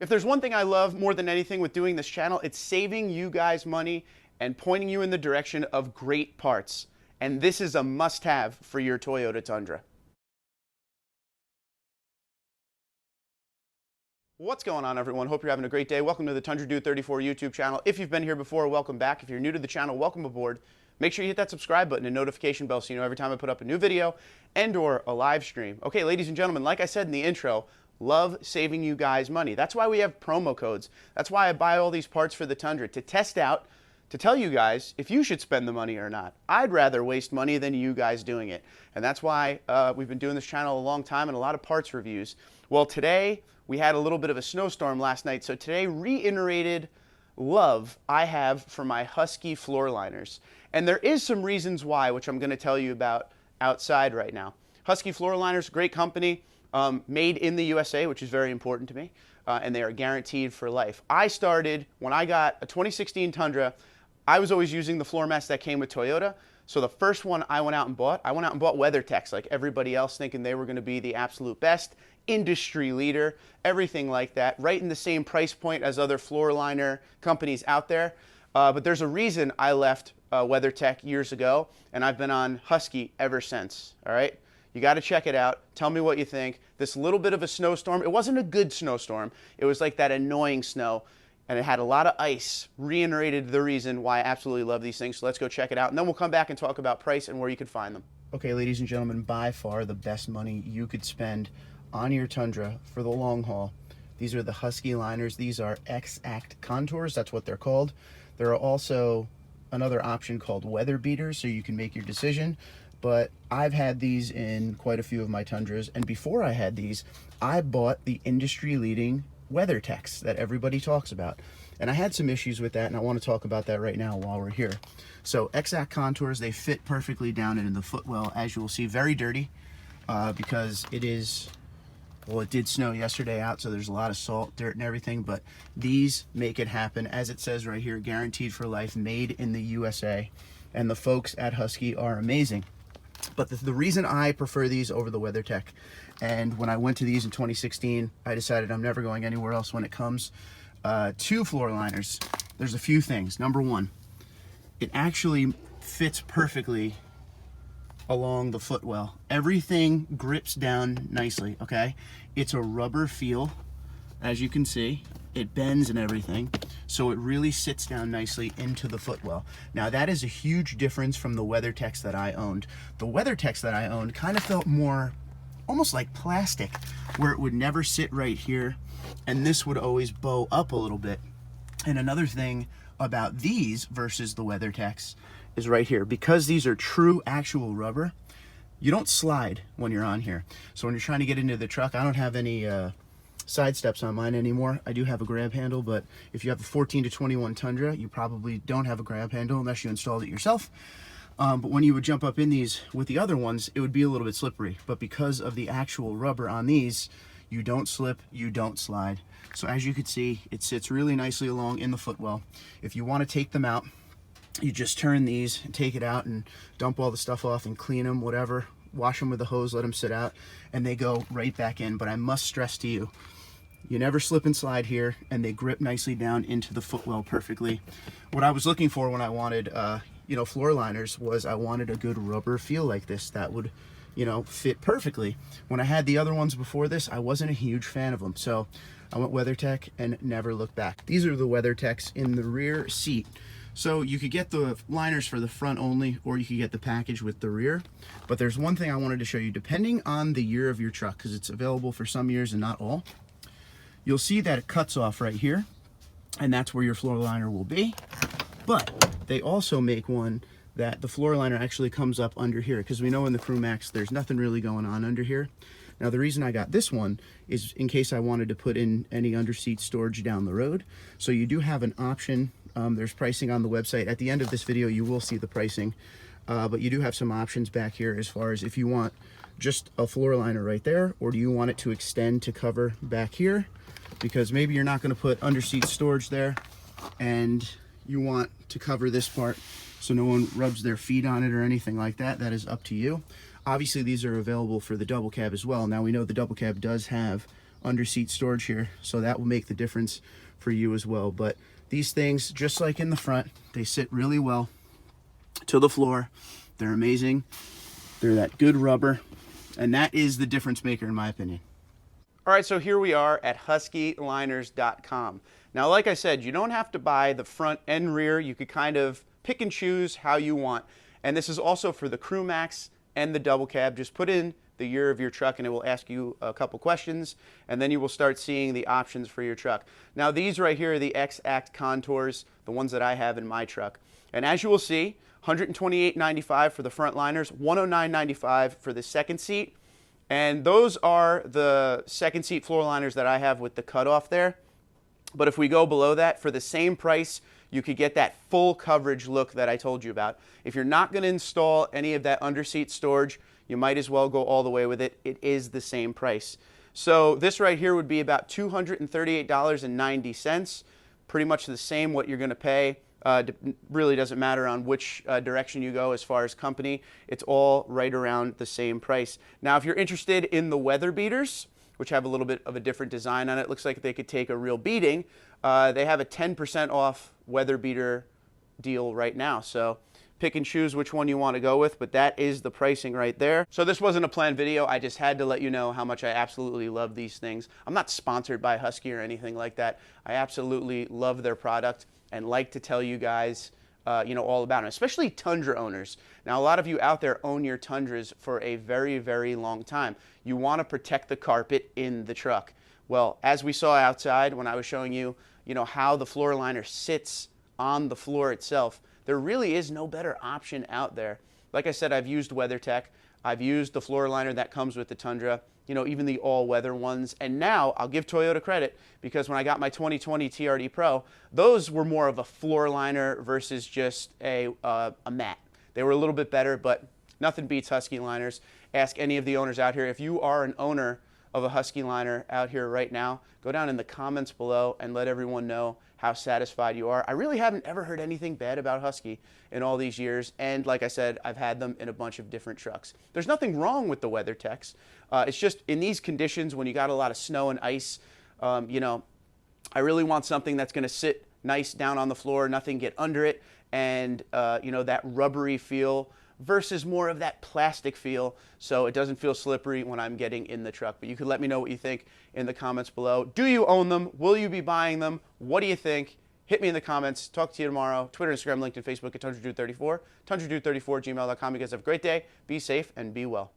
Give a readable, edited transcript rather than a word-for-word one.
If there's one thing I love more than anything with doing this channel, it's saving you guys money and pointing you in the direction of great parts. And this is a must-have for your Toyota Tundra. What's going on, everyone? Hope you're having a great day. Welcome to the Tundra Dude 34 YouTube channel. If you've been here before, welcome back. If you're new to the channel, welcome aboard. Make sure you hit that subscribe button and notification bell so you know every time I put up a new video and or a live stream. Okay, ladies and gentlemen, like I said in the intro, love saving you guys money. That's why we have promo codes. That's why I buy all these parts for the Tundra, to test out, to tell you guys if you should spend the money or not. I'd rather waste money than you guys doing it. And that's why we've been doing this channel a long time and a lot of parts reviews. Well, today we had a little bit of a snowstorm last night, so today reiterated love I have for my Husky floor liners. And there is some reasons why, which I'm going to tell you about outside right now. Husky floor liners, great company. Made in the USA, which is very important to me, and they are guaranteed for life. I started, when I got a 2016 Tundra, I was always using the floor mats that came with Toyota. So the first one I went out and bought WeatherTechs, like everybody else, thinking they were going to be the absolute best, industry leader, everything like that, right in the same price point as other floor liner companies out there. But there's a reason I left WeatherTech years ago, and I've been on Husky ever since, all right? You got to check it out. Tell me what you think. This little bit of a snowstorm, it wasn't a good snowstorm. It was like that annoying snow, and it had a lot of ice. Reiterated the reason why I absolutely love these things. So let's go check it out, and then we'll come back and talk about price and where you can find them. Okay, ladies and gentlemen, by far the best money you could spend on your Tundra for the long haul. These are the Husky Liners. These are X-Act contours. That's what they're called. There are also another option called weather beaters, so you can make your decision. But I've had these in quite a few of my Tundras, and before I had these, I bought the industry-leading WeatherTechs that everybody talks about. And I had some issues with that, and I want to talk about that right now while we're here. So X-Act contours, they fit perfectly down into the footwell, as you will see. Very dirty, because it is, well, it did snow yesterday out, so there's a lot of salt, dirt, and everything, but these make it happen. As it says right here, guaranteed for life, made in the USA, and the folks at Husky are amazing. But the reason I prefer these over the WeatherTech, and when I went to these in 2016, I decided I'm never going anywhere else when it comes to floor liners. There's a few things. Number one, it actually fits perfectly along the footwell. Everything grips down nicely, okay? It's a rubber feel, as you can see. It bends and everything, so it really sits down nicely into the footwell. Now that is a huge difference from the WeatherTechs that I owned. The WeatherTechs that I owned kind of felt more almost like plastic, where it would never sit right here, and this would always bow up a little bit. And another thing about these versus the WeatherTechs is right here. Because these are true actual rubber, you don't slide when you're on here. So when you're trying to get into the truck, I don't have any side steps on mine anymore. I do have a grab handle, but if you have a 14 to 21 Tundra, you probably don't have a grab handle unless you installed it yourself. But when you would jump up in these with the other ones, it would be a little bit slippery. But because of the actual rubber on these, you don't slip, you don't slide. So as you can see, it sits really nicely along in the footwell. If you want to take them out, you just turn these and take it out and dump all the stuff off and clean them, whatever. Wash them with a hose, let them sit out, and they go right back in. But I must stress to you, you never slip and slide here, and they grip nicely down into the footwell perfectly. What I was looking for when I wanted, floor liners was I wanted a good rubber feel like this that would, fit perfectly. When I had the other ones before this, I wasn't a huge fan of them, so I went WeatherTech and never looked back. These are the WeatherTechs in the rear seat. So you could get the liners for the front only, or you could get the package with the rear. But there's one thing I wanted to show you. Depending on the year of your truck, because it's available for some years and not all, you'll see that it cuts off right here, and that's where your floor liner will be. But they also make one that the floor liner actually comes up under here, because we know in the Crew Max there's nothing really going on under here. Now the reason I got this one is in case I wanted to put in any underseat storage down the road. So you do have an option. There's pricing on the website. At the end of this video you will see the pricing, but you do have some options back here as far as if you want just a floor liner right there, or do you want it to extend to cover back here, because maybe you're not going to put underseat storage there and you want to cover this part so no one rubs their feet on it or anything like that. That is up to you. Obviously these are available for the double cab as well. Now we know the double cab does have under seat storage here, so that will make the difference for you as well. But these things, just like in the front, they sit really well to the floor. They're amazing. They're that good rubber, and that is the difference maker in my opinion. All right, so here we are at huskyliners.com. Now, like I said, you don't have to buy the front and rear. You could kind of pick and choose how you want. And this is also for the Crew Max and the double cab. Just put in the year of your truck and it will ask you a couple questions, and then you will start seeing the options for your truck. Now, these right here are the X-Act Contours, the ones that I have in my truck. And as you will see, $128.95 for the front liners, $109.95 for the second seat. And those are the second seat floor liners that I have with the cutoff there. But if we go below that, for the same price, you could get that full coverage look that I told you about. If you're not going to install any of that underseat storage, you might as well go all the way with it. It is the same price. So this right here would be about $238.90. Pretty much the same what you're going to pay. Really doesn't matter on which direction you go as far as company. It's all right around the same price. Now, if you're interested in the weather beaters, which have a little bit of a different design on it, looks like they could take a real beating. They have a 10% off weather beater deal right now. So pick and choose which one you want to go with, but that is the pricing right there. So this wasn't a planned video. I just had to let you know how much I absolutely love these things. I'm not sponsored by Husky or anything like that. I absolutely love their product and like to tell you guys all about it, especially Tundra owners. Now, a lot of you out there own your Tundras for a very, very long time. You want to protect the carpet in the truck. Well, as we saw outside when I was showing you, how the floor liner sits on the floor itself, there really is no better option out there. Like I said, I've used WeatherTech. I've used the floor liner that comes with the Tundra, even the all-weather ones. And now I'll give Toyota credit, because when I got my 2020 TRD Pro, those were more of a floor liner versus just a mat. They were a little bit better, but nothing beats Husky Liners. Ask any of the owners out here. If you are an owner of a Husky Liner out here right now, go down in the comments below and let everyone know how satisfied you are. I really haven't ever heard anything bad about Husky in all these years, and like I said, I've had them in a bunch of different trucks. There's nothing wrong with the WeatherTechs. It's just in these conditions when you got a lot of snow and ice, I really want something that's going to sit nice down on the floor, nothing get under it, and that rubbery feel versus more of that plastic feel, so it doesn't feel slippery when I'm getting in the truck. But you could let me know what you think in the comments below. Do you own them? Will you be buying them? What do you think? Hit me in the comments. Talk to you tomorrow. Twitter, Instagram, LinkedIn, Facebook at TundraDude34, TundraDude34 @gmail.com. You guys have a great day. Be safe and be well.